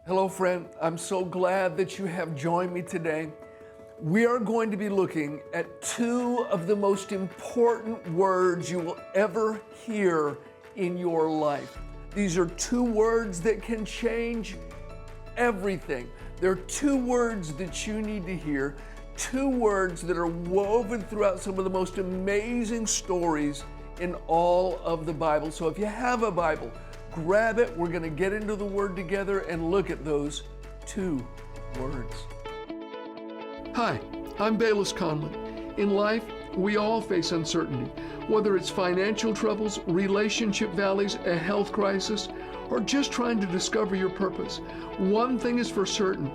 Hello, friend. I'm so glad that you have joined me today. We are going to be looking at two of the most important words you will ever hear in your life. These are two words that can change everything. They're two words that you need to hear, two words that are woven throughout some of the most amazing stories in all of the Bible. So if you have a Bible, grab it. We're going to get into the Word together and look at those two words. Hi, I'm Bayless Conlon. In life, we all face uncertainty, whether it's financial troubles, relationship valleys, a health crisis, or just trying to discover your purpose. One thing is for certain,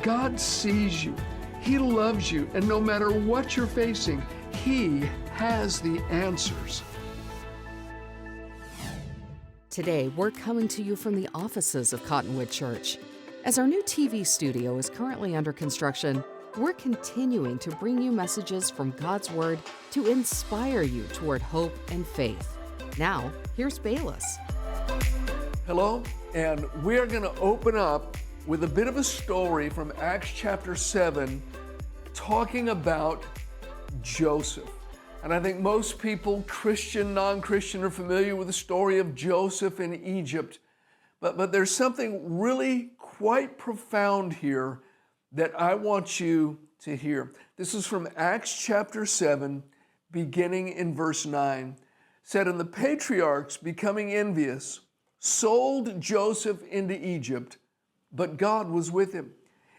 God sees you. He loves you, and no matter what you're facing, He has the answers. Today, we're coming to you from the offices of Cottonwood Church. As our new TV studio is currently under construction, we're continuing to bring you messages from God's Word to inspire you toward hope and faith. Now, here's Bayless. Hello, and we're going to open up with a bit of a story from Acts chapter 7, talking about Joseph. And I think most people, Christian, non-Christian, are familiar with the story of Joseph in Egypt. But there's something really quite profound here that I want you to hear. This is from Acts chapter 7, beginning in verse 9. It said, "And the patriarchs, becoming envious, sold Joseph into Egypt, but God was with him,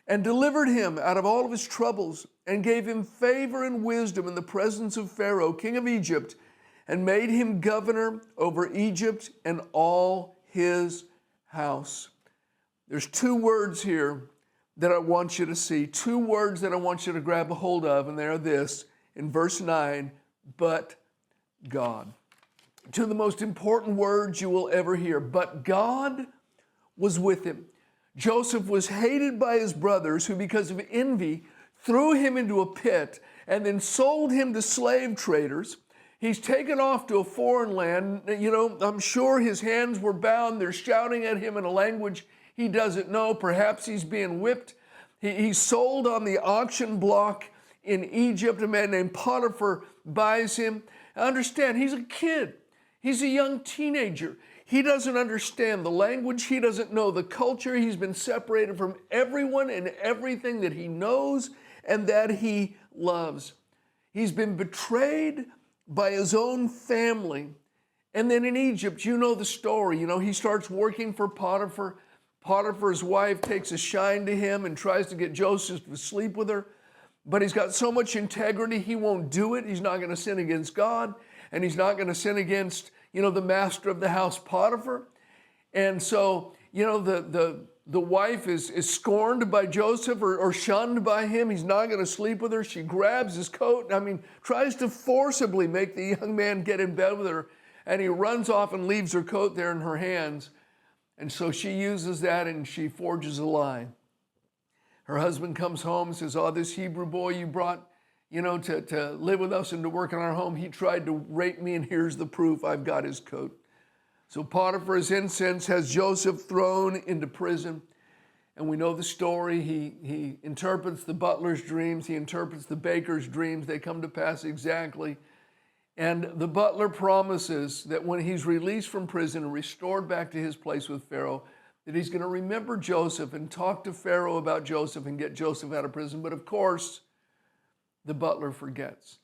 and delivered him out of all of his troubles, and gave him favor and wisdom in the presence of Pharaoh, king of Egypt, and made him governor over Egypt and all his house." There's two words here that I want you to see, two words that I want you to grab a hold of, and they are this, in verse 9, but God. Two of the most important words you will ever hear, but God was with him. Joseph was hated by his brothers, who because of envy threw him into a pit and then sold him to slave traders. He's taken off to a foreign land. I'm sure his hands were bound. They're shouting at him in a language he doesn't know. Perhaps he's being whipped. He's sold on the auction block in Egypt. A man named Potiphar buys him. Understand, he's a kid. He's a young teenager. He doesn't understand the language. He doesn't know the culture. He's been separated from everyone and everything that he knows and that he loves. He's been betrayed by his own family. And then in Egypt, you know the story. He starts working for Potiphar. Potiphar's wife takes a shine to him and tries to get Joseph to sleep with her. But he's got so much integrity, he won't do it. He's not going to sin against God, and he's not going to sin against the master of the house, Potiphar. And so, the wife is scorned by Joseph or shunned by him. He's not going to sleep with her. She grabs his coat, tries to forcibly make the young man get in bed with her. And he runs off and leaves her coat there in her hands. And so she uses that and she forges a lie. Her husband comes home and says, "Oh, this Hebrew boy you brought to live with us and to work in our home, he tried to rape me, and here's the proof. I've got his coat." So Potiphar is incensed, has Joseph thrown into prison. And we know the story. He interprets the butler's dreams. He interprets the baker's dreams. They come to pass exactly. And the butler promises that when he's released from prison and restored back to his place with Pharaoh, that he's going to remember Joseph and talk to Pharaoh about Joseph and get Joseph out of prison. But of course, the butler forgets.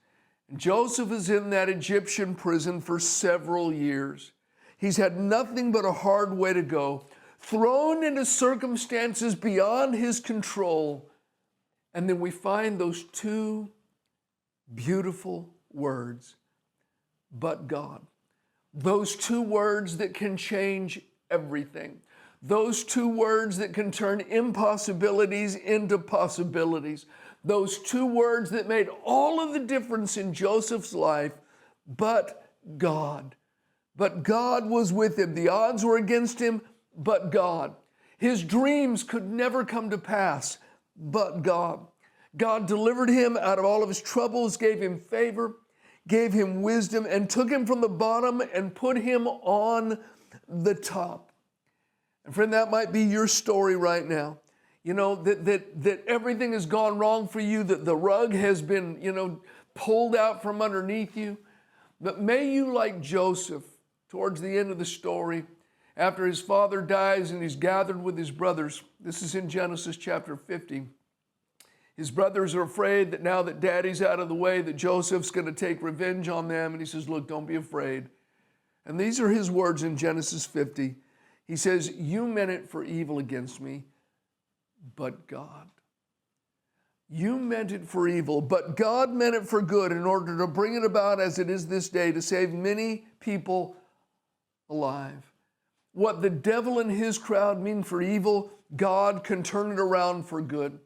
And Joseph is in that Egyptian prison for several years. He's had nothing but a hard way to go, thrown into circumstances beyond his control. And then we find those two beautiful words, but God. Those two words that can change everything. Those two words that can turn impossibilities into possibilities. Those two words that made all of the difference in Joseph's life, but God. But God was with him. The odds were against him, but God. His dreams could never come to pass, but God. God delivered him out of all of his troubles, gave him favor, gave him wisdom, and took him from the bottom and put him on the top. And friend, that might be your story right now. You know, that everything has gone wrong for you, that the rug has been, pulled out from underneath you. But may you, like Joseph, towards the end of the story, after his father dies and he's gathered with his brothers, this is in Genesis chapter 50. His brothers are afraid that now that daddy's out of the way, that Joseph's going to take revenge on them. And he says, look, don't be afraid. And these are his words in Genesis 50. He says, you meant it for evil against me, but God. You meant it for evil, but God meant it for good in order to bring it about as it is this day, to save many people alive. What the devil and his crowd mean for evil, God can turn it around for good.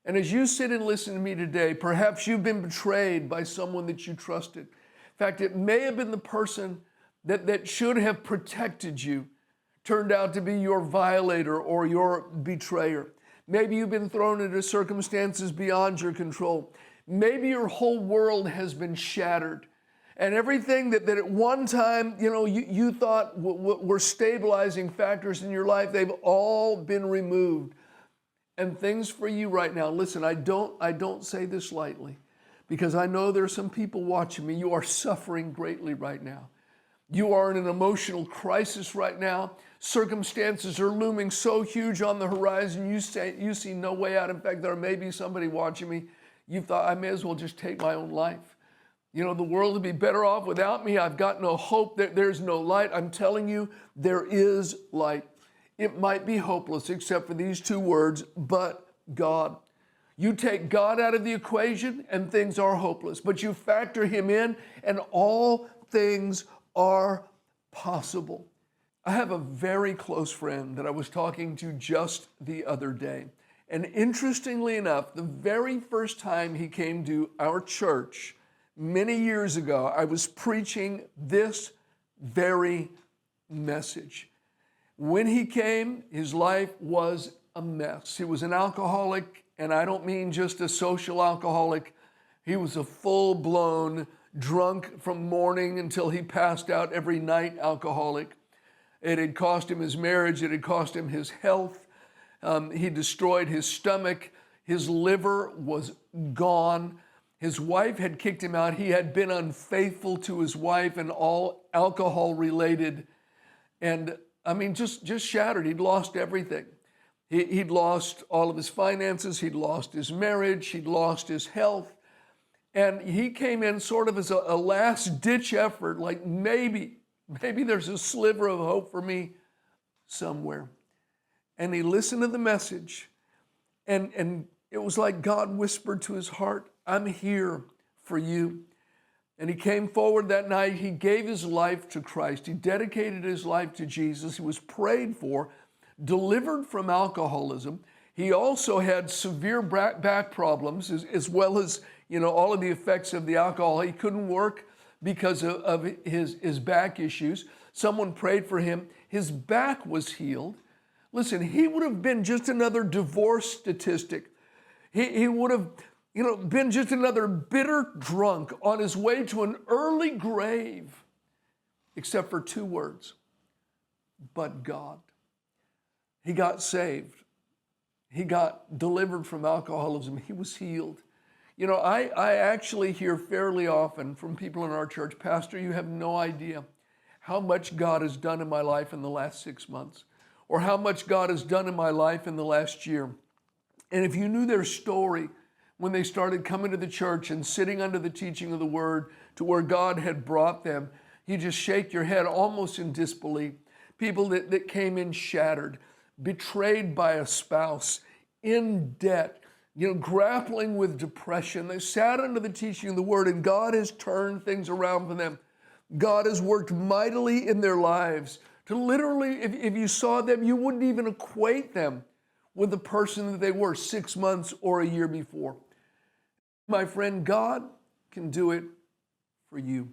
And as you sit and listen to me today, perhaps you've been betrayed by someone that you trusted. In fact, it may have been the person that should have protected you, turned out to be your violator or your betrayer. Maybe you've been thrown into circumstances beyond your control. Maybe your whole world has been shattered. And everything that at one time, you thought were stabilizing factors in your life, they've all been removed. And things for you right now, listen, I don't say this lightly, because I know there are some people watching me. You are suffering greatly right now. You are in an emotional crisis right now. Circumstances are looming so huge on the horizon, you see no way out. In fact, there may be somebody watching me. You thought, I may as well just take my own life. The world would be better off without me. I've got no hope. There's no light. I'm telling you, there is light. It might be hopeless except for these two words, but God. You take God out of the equation and things are hopeless, but you factor him in and all things are possible. I have a very close friend that I was talking to just the other day. And interestingly enough, the very first time he came to our church many years ago, I was preaching this very message. When he came, his life was a mess. He was an alcoholic, and I don't mean just a social alcoholic. He was a full-blown drunk from morning until he passed out every night alcoholic. It had cost him his marriage. It had cost him his health. He destroyed his stomach. His liver was gone. His wife had kicked him out. He had been unfaithful to his wife and all alcohol related. And I mean, just shattered. He'd lost everything. He'd lost all of his finances. He'd lost his marriage. He'd lost his health. And he came in sort of as a last-ditch effort, like maybe there's a sliver of hope for me somewhere. And he listened to the message, and it was like God whispered to his heart, I'm here for you. And he came forward that night. He gave his life to Christ. He dedicated his life to Jesus. He was prayed for, delivered from alcoholism. He also had severe back problems, as well as all of the effects of the alcohol. He couldn't work because of his back issues. Someone prayed for him. His back was healed. Listen, he would have been just another divorce statistic. He would have been just another bitter drunk on his way to an early grave, except for two words, but God. He got saved. He got delivered from alcoholism. He was healed. I actually hear fairly often from people in our church, Pastor, you have no idea how much God has done in my life in the last 6 months, or how much God has done in my life in the last year. And if you knew their story, when they started coming to the church and sitting under the teaching of the word to where God had brought them, you just shake your head almost in disbelief. People that came in shattered, betrayed by a spouse, in debt, grappling with depression. They sat under the teaching of the word, and God has turned things around for them. God has worked mightily in their lives to literally, if you saw them, you wouldn't even equate them with the person that they were 6 months or a year before. My friend, God can do it for you.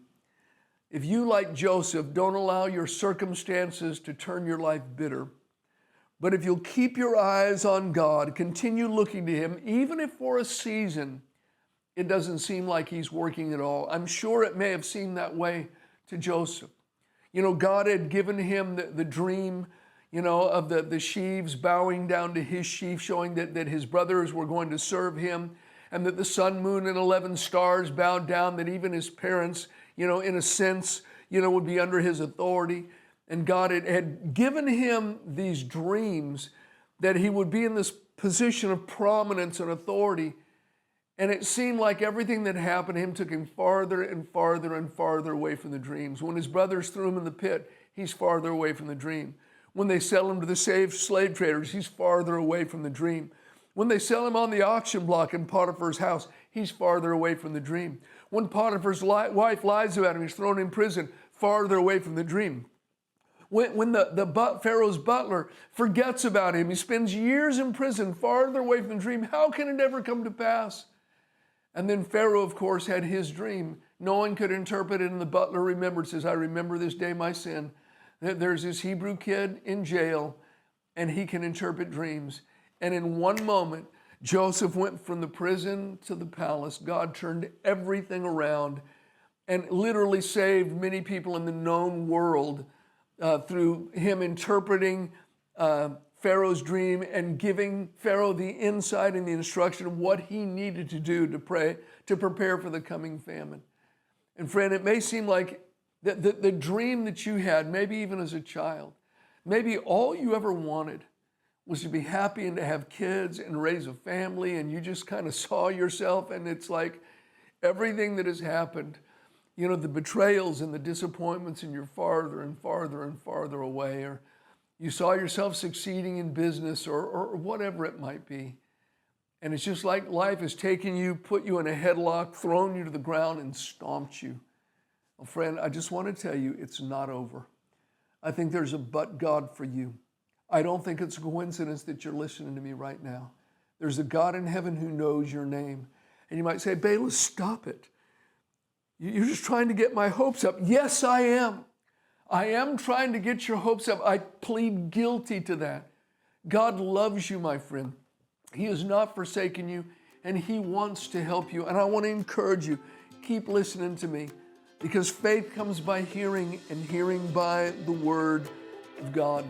If you, like Joseph, don't allow your circumstances to turn your life bitter, but if you'll keep your eyes on God, continue looking to him, even if for a season it doesn't seem like he's working at all. I'm sure it may have seemed that way to Joseph. God had given him the dream. of the sheaves bowing down to his sheaf, showing that his brothers were going to serve him, and that the sun, moon, and 11 stars bowed down, that even his parents, in a sense, would be under his authority. And God had given him these dreams that he would be in this position of prominence and authority. And it seemed like everything that happened to him took him farther and farther and farther away from the dreams. When his brothers threw him in the pit, he's farther away from the dream. When they sell him to the slave traders, he's farther away from the dream. When they sell him on the auction block in Potiphar's house, he's farther away from the dream. When Potiphar's wife lies about him, he's thrown in prison, farther away from the dream. When the Pharaoh's butler forgets about him, he spends years in prison, farther away from the dream. How can it ever come to pass? And then Pharaoh, of course, had his dream. No one could interpret it, and the butler remembered, says, I remember this day my sin. There's this Hebrew kid in jail, and he can interpret dreams. And in one moment, Joseph went from the prison to the palace. God turned everything around and literally saved many people in the known world through him interpreting Pharaoh's dream and giving Pharaoh the insight and the instruction of what he needed to do to prepare for the coming famine. And friend, it may seem like the dream that you had, maybe even as a child, maybe all you ever wanted was to be happy and to have kids and raise a family, and you just kind of saw yourself, and it's like everything that has happened, the betrayals and the disappointments, and you're farther and farther and farther away, or you saw yourself succeeding in business or whatever it might be. And it's just like life has taken you, put you in a headlock, thrown you to the ground, and stomped you. Well, friend, I just want to tell you, it's not over. I think there's a but God for you. I don't think it's a coincidence that you're listening to me right now. There's a God in heaven who knows your name. And you might say, Bayless, stop it. You're just trying to get my hopes up. Yes, I am. I am trying to get your hopes up. I plead guilty to that. God loves you, my friend. He has not forsaken you, and He wants to help you. And I want to encourage you, keep listening to me, because faith comes by hearing, and hearing by the Word of God.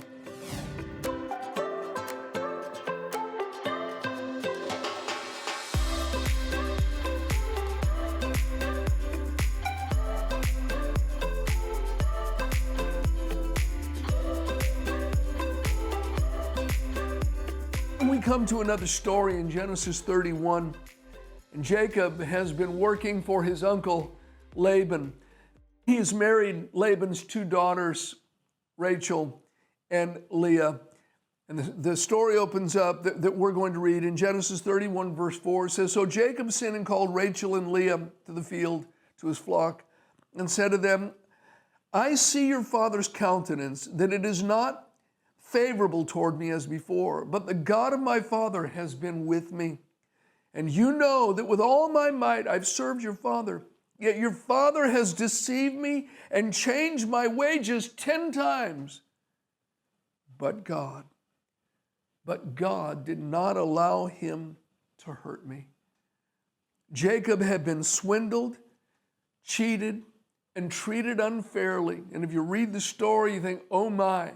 We come to another story in Genesis 31, and Jacob has been working for his uncle Laban. He has married Laban's two daughters, Rachel and Leah. And the story opens up that we're going to read in Genesis 31, verse 4. It says, So Jacob sent and called Rachel and Leah to the field, to his flock, and said to them, I see your father's countenance, that it is not favorable toward me as before, but the God of my father has been with me. And you know that with all my might I've served your father. Yet your father has deceived me and changed my wages 10 times. But God did not allow him to hurt me. Jacob had been swindled, cheated, and treated unfairly. And if you read the story, you think, oh my.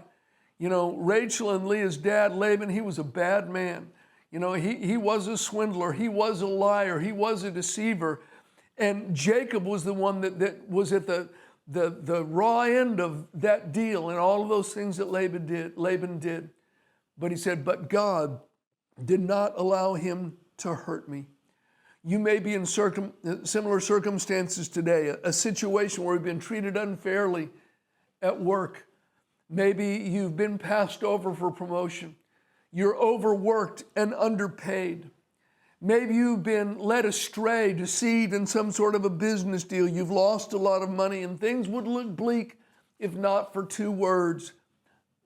Rachel and Leah's dad, Laban, he was a bad man. He was a swindler. He was a liar. He was a deceiver. And Jacob was the one that was at the raw end of that deal and all of those things that Laban did. But he said, but God did not allow him to hurt me. You may be in similar circumstances today, a situation where you've been treated unfairly at work. Maybe you've been passed over for promotion. You're overworked and underpaid. Maybe you've been led astray, deceived in some sort of a business deal. You've lost a lot of money, and things would look bleak if not for two words,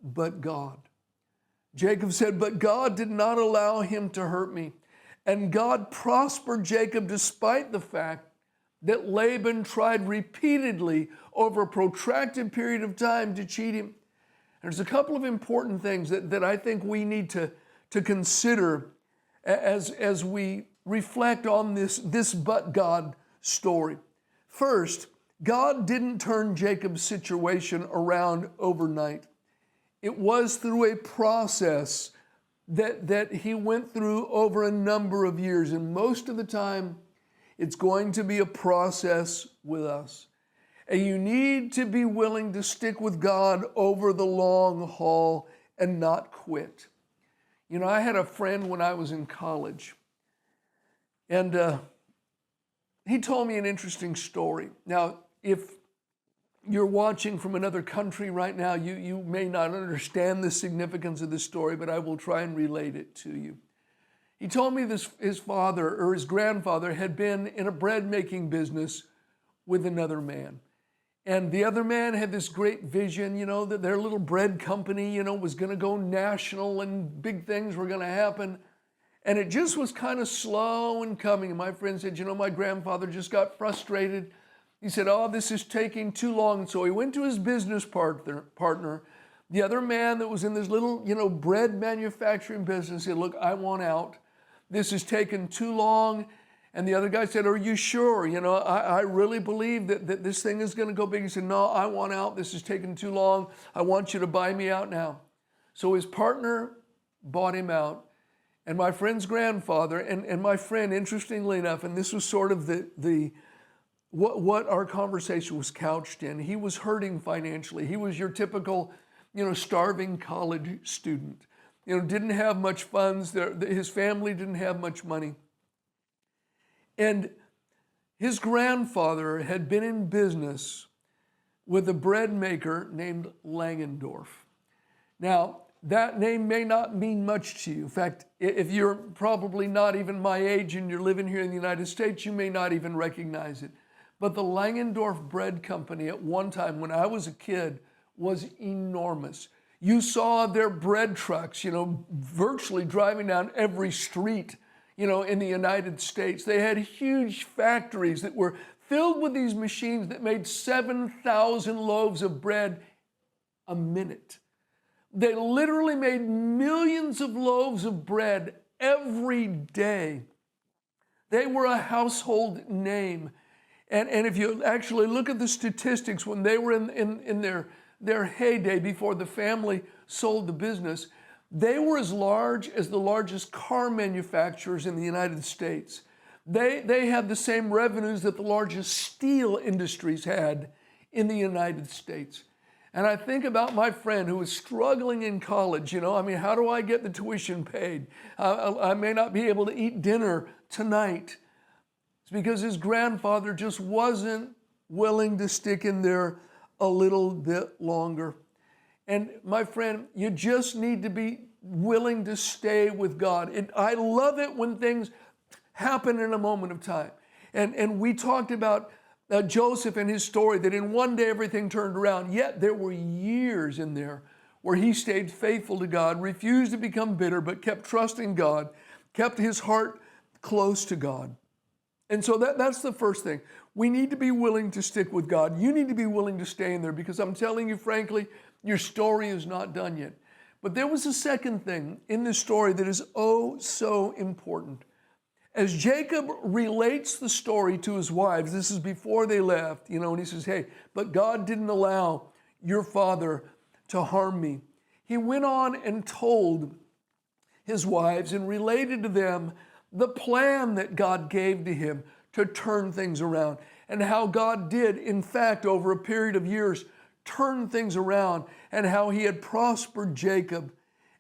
but God. Jacob said, but God did not allow him to hurt me. And God prospered Jacob despite the fact that Laban tried repeatedly over a protracted period of time to cheat him. There's a couple of important things that I think we need to consider as we reflect on this but God story. First, God didn't turn Jacob's situation around overnight. it was through a process that he went through over a number of years. And most of the time, it's going to be a process with us. And you need to be willing to stick with God over the long haul and not quit. You know, I had a friend when I was in college, and he told me an interesting story. Now, if you're watching from another country right now, you may not understand the significance of this story, but I will try and relate it to you. He told me his father or his grandfather had been in a bread making business with another man. And the other man had this great vision, you know, that their little bread company, you know, was going to go national and big things were going to happen. And it just was kind of slow in coming. And my friend said, you know, my grandfather just got frustrated. He said, oh, this is taking too long. And so he went to his business partner, the other man that was in this little, you know, bread manufacturing business. He said, look, I want out. This is taking too long. And the other guy said, are you sure? You know, I really believe that this thing is going to go big. He said, no, I want out. This is taking too long. I want you to buy me out now. So his partner bought him out. And my friend's grandfather, and my friend, interestingly enough, and this was sort of what our conversation was couched in, he was hurting financially. He was your typical, you know, starving college student. You know, didn't have much funds. His family didn't have much money. And his grandfather had been in business with a bread maker named Langendorf. Now, that name may not mean much to you. In fact, if you're probably not even my age and you're living here in the United States, you may not even recognize it. But the Langendorf Bread Company at one time when I was a kid was enormous. You saw their bread trucks, you know, virtually driving down every street, you know, in the United States. They had huge factories that were filled with these machines that made 7,000 loaves of bread a minute. They literally made millions of loaves of bread every day. They were a household name. And if you actually look at the statistics, when they were in their heyday before the family sold the business, they were as large as the largest car manufacturers in the United States. They had the same revenues that the largest steel industries had in the United States. And I think about my friend who was struggling in college. You know, I mean, how do I get the tuition paid? I may not be able to eat dinner tonight. It's because his grandfather just wasn't willing to stick in there a little bit longer. And my friend, you just need to be willing to stay with God. I love it when things happen in a moment of time. And we talked about Joseph and his story, that in one day everything turned around. Yet there were years in there where he stayed faithful to God, refused to become bitter, but kept trusting God, kept his heart close to God. And so that's the first thing. We need to be willing to stick with God. You need to be willing to stay in there, because I'm telling you, frankly, your story is not done yet. But there was a second thing in this story that is oh so important. As Jacob relates the story to his wives, this is before they left, you know, and he says, hey, but God didn't allow your father to harm me. He went on and told his wives and related to them the plan that God gave to him to turn things around, and how God did, in fact, over a period of years, turn things around, and how he had prospered Jacob.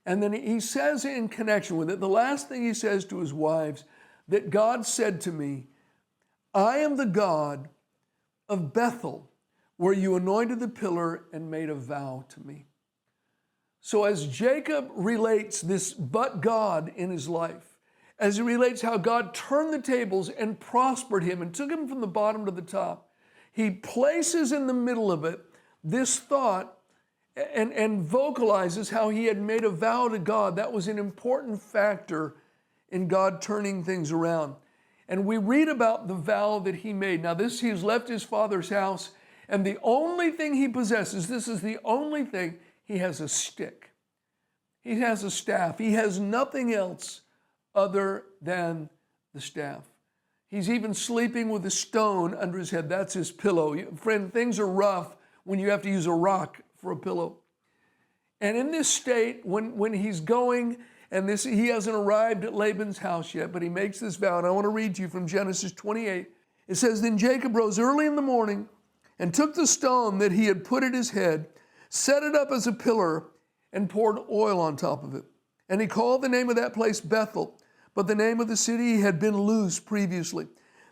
And then he says in connection with it, the last thing he says to his wives, that God said to me, I am the God of Bethel, where you anointed the pillar and made a vow to me. So as Jacob relates this but God in his life, as he relates how God turned the tables and prospered him and took him from the bottom to the top, he places in the middle of it this thought and vocalizes how he had made a vow to God. That was an important factor in God turning things around. And we read about the vow that he made. Now he's left his father's house, and the only thing he possesses, this is the only thing, he has a stick. He has a staff. He has nothing else other than the staff. He's even sleeping with a stone under his head. That's his pillow. Friend, things are rough when you have to use a rock for a pillow. And in this state, when he's going, and he hasn't arrived at Laban's house yet, but he makes this vow, and I want to read to you from Genesis 28. It says, "Then Jacob rose early in the morning and took the stone that he had put at his head, set it up as a pillar, and poured oil on top of it. And he called the name of that place Bethel, but the name of the city had been Luz previously.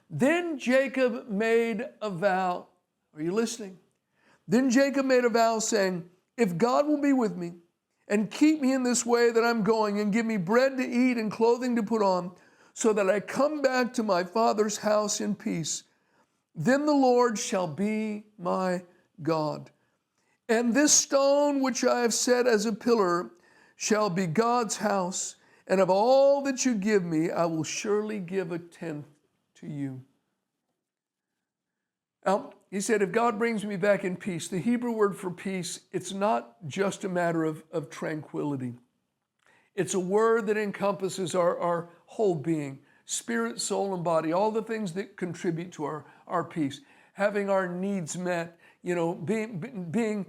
Then Jacob made a vow." Are you listening? "Then Jacob made a vow saying, 'If God will be with me and keep me in this way that I'm going and give me bread to eat and clothing to put on, so that I come back to my father's house in peace, then the Lord shall be my God. And this stone which I have set as a pillar shall be God's house, and of all that you give me, I will surely give a tenth to you.'" Now, he said, if God brings me back in peace, the Hebrew word for peace, it's not just a matter of tranquility. It's a word that encompasses our whole being, spirit, soul, and body, all the things that contribute to our peace. Having our needs met, being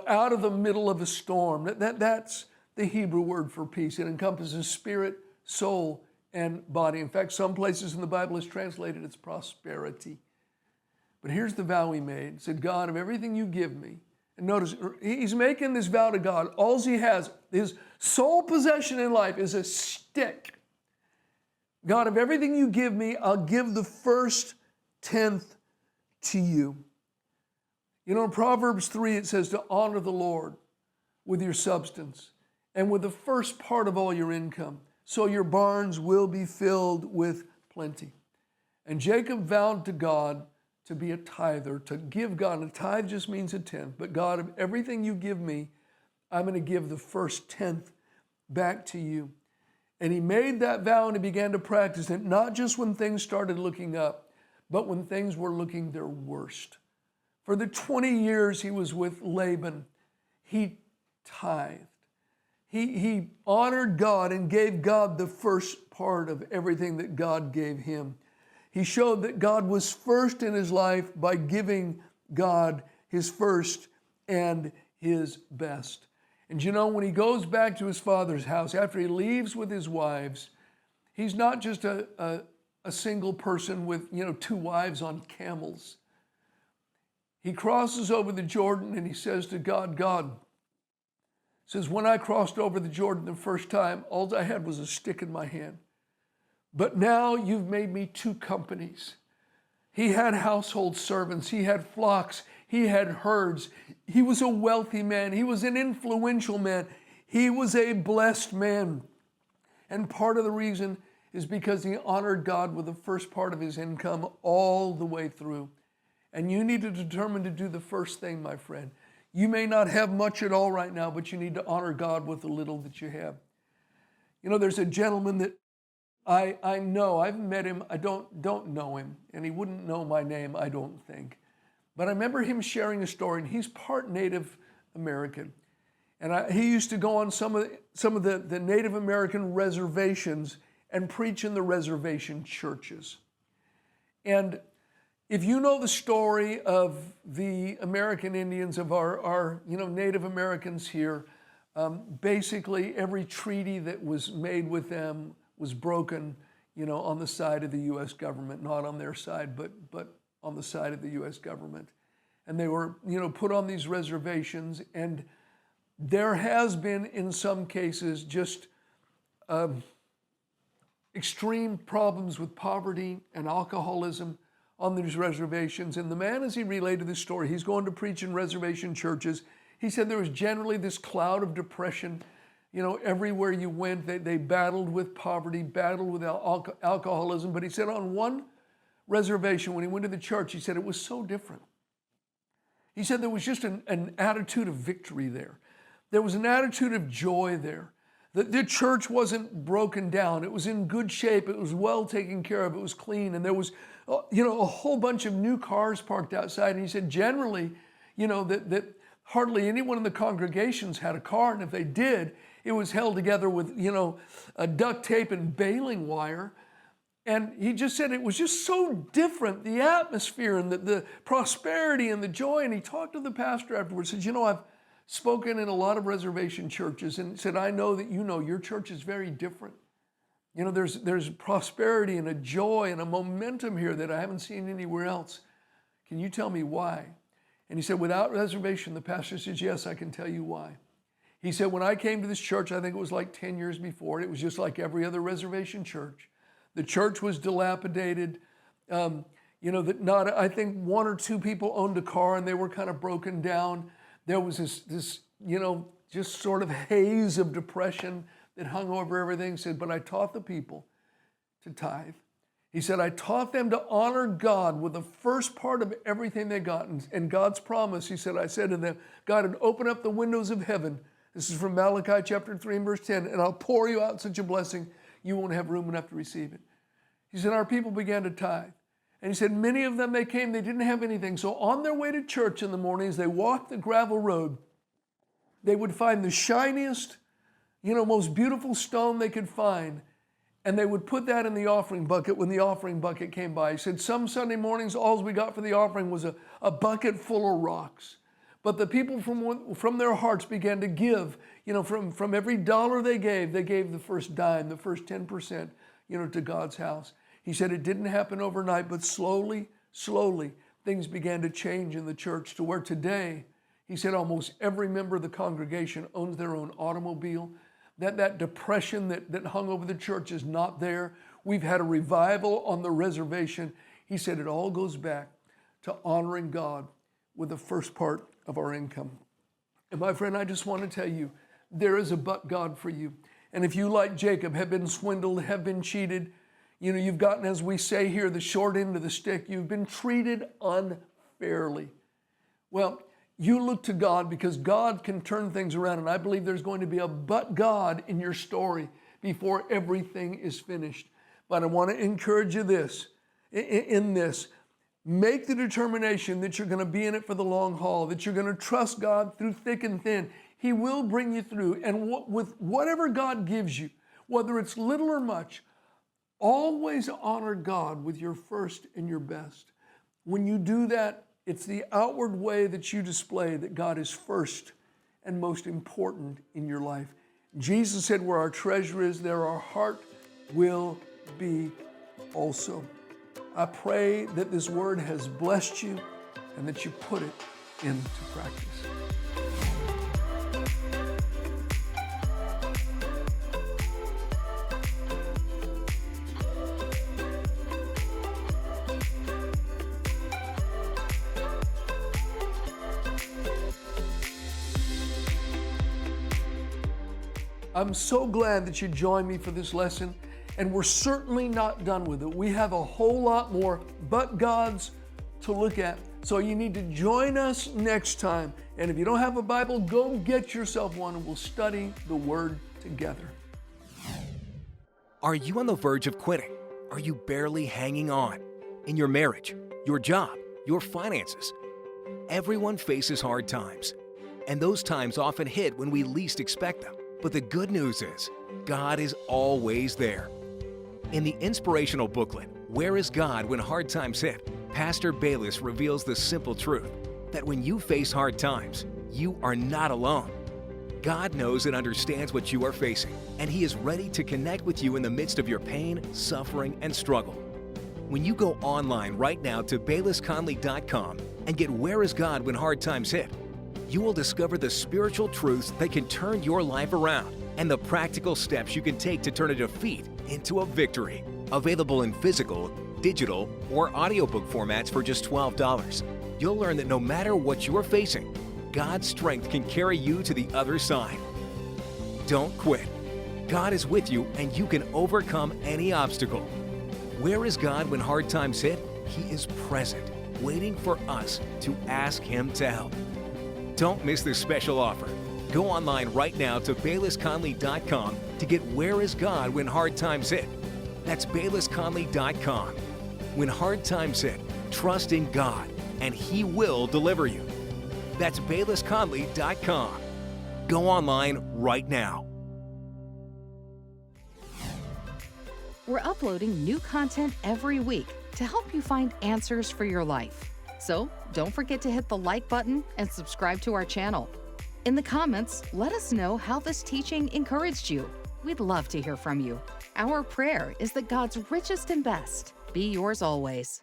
out of the middle of a storm. That's the Hebrew word for peace. It encompasses spirit, soul, and body. In fact, some places in the Bible is translated as prosperity. But here's the vow he made. He said, "God, of everything you give me," and notice, he's making this vow to God. All he has, his sole possession in life is a stick. "God, of everything you give me, I'll give the first tenth to you." In Proverbs 3, it says to honor the Lord with your substance and with the first part of all your income, so your barns will be filled with plenty. And Jacob vowed to God to be a tither, to give God. A tithe just means a tenth. But God, of everything you give me, I'm going to give the first tenth back to you. And he made that vow and he began to practice it, not just when things started looking up, but when things were looking their worst. For the 20 years he was with Laban, he tithed. He honored God and gave God the first part of everything that God gave him. He showed that God was first in his life by giving God his first and his best. And when he goes back to his father's house, after he leaves with his wives, he's not just a single person with, 2 wives on camels. He crosses over the Jordan and he says to God, "God," says, "when I crossed over the Jordan the first time, all I had was a stick in my hand. But now you've made me 2 companies." He had household servants. He had flocks. He had herds. He was a wealthy man. He was an influential man. He was a blessed man. And part of the reason is because he honored God with the first part of his income all the way through. And you need to determine to do the first thing, my friend. You may not have much at all right now, but you need to honor God with the little that you have. There's a gentleman that I know. I've met him. I don't know him, and he wouldn't know my name, I don't think. But I remember him sharing a story, and he's part Native American. And he used to go on some of the Native American reservations and preach in the reservation churches. And if you know the story of the American Indians, of our Native Americans here, basically every treaty that was made with them was broken, on the side of the U.S. government, not on their side, but on the side of the U.S. government. And they were, put on these reservations, and there has been, in some cases, just extreme problems with poverty and alcoholism on these reservations. And the man, as he related this story, he's going to preach in reservation churches. He said there was generally this cloud of depression. Everywhere you went, they battled with poverty, battled with alcoholism. But he said on one reservation, when he went to the church, he said it was so different. He said there was just an attitude of victory there. There was an attitude of joy there. The church wasn't broken down. It was in good shape. It was well taken care of. It was clean. And there was, a whole bunch of new cars parked outside. And he said generally, that hardly anyone in the congregations had a car. And if they did, it was held together with, a duct tape and baling wire. And he just said it was just so different, the atmosphere and the prosperity and the joy. And he talked to the pastor afterwards, said, I've spoken in a lot of reservation churches and said, I know that your church is very different. There's prosperity and a joy and a momentum here that I haven't seen anywhere else. Can you tell me why? And he said, without reservation, the pastor says, yes, I can tell you why. He said, when I came to this church, I think it was like 10 years before, it was just like every other reservation church. The church was dilapidated. I think one or two people owned a car and they were kind of broken down. There was this just sort of haze of depression that hung over everything. He said, but I taught the people to tithe. He said, I taught them to honor God with the first part of everything they got. And God's promise, he said, I said to them, God would open up the windows of heaven. This is from Malachi chapter 3 and verse 10. And I'll pour you out such a blessing, you won't have room enough to receive it. He said, our people began to tithe. And he said, many of them, they came, they didn't have anything. So on their way to church in the mornings, they walked the gravel road. They would find the shiniest, most beautiful stone they could find. And they would put that in the offering bucket when the offering bucket came by. He said, some Sunday mornings, all we got for the offering was a bucket full of rocks. But the people from their hearts began to give, from every dollar they gave the first dime, the first 10%, to God's house. He said it didn't happen overnight, but slowly, things began to change in the church to where today, he said almost every member of the congregation owns their own automobile. That depression that hung over the church is not there. We've had a revival on the reservation. He said it all goes back to honoring God with the first part of our income. And my friend, I just want to tell you, there is a but God for you. And if you, like Jacob, have been swindled, have been cheated, you've gotten, as we say here, the short end of the stick. You've been treated unfairly. Well, you look to God because God can turn things around. And I believe there's going to be a but God in your story before everything is finished. But I want to encourage you in this. Make the determination that you're going to be in it for the long haul, that you're going to trust God through thick and thin. He will bring you through. And with whatever God gives you, whether it's little or much, always honor God with your first and your best. When you do that, it's the outward way that you display that God is first and most important in your life. Jesus said, where our treasure is, there our heart will be also. I pray that this word has blessed you and that you put it into practice. I'm so glad that you joined me for this lesson, and we're certainly not done with it. We have a whole lot more but Gods to look at. So you need to join us next time. And if you don't have a Bible, go get yourself one and we'll study the Word together. Are you on the verge of quitting? Are you barely hanging on? In your marriage, your job, your finances? Everyone faces hard times, and those times often hit when we least expect them. But the good news is, God is always there. In the inspirational booklet, Where is God When Hard Times Hit?, Pastor Bayless reveals the simple truth that when you face hard times, you are not alone. God knows and understands what you are facing, and He is ready to connect with you in the midst of your pain, suffering, and struggle. When you go online right now to BaylessConley.com and get Where is God When Hard Times Hit?, you will discover the spiritual truths that can turn your life around and the practical steps you can take to turn a defeat into a victory. Available in physical, digital, or audiobook formats for just $12. You'll learn that no matter what you are facing, God's strength can carry you to the other side. Don't quit. God is with you and you can overcome any obstacle. Where is God when hard times hit? He is present, waiting for us to ask Him to help. Don't miss this special offer. Go online right now to BaylessConley.com to get Where is God When Hard Times Hit? That's BaylessConley.com. When hard times hit, trust in God, and He will deliver you. That's BaylessConley.com. Go online right now. We're uploading new content every week to help you find answers for your life. So don't forget to hit the like button and subscribe to our channel. In the comments, let us know how this teaching encouraged you. We'd love to hear from you. Our prayer is that God's richest and best be yours always.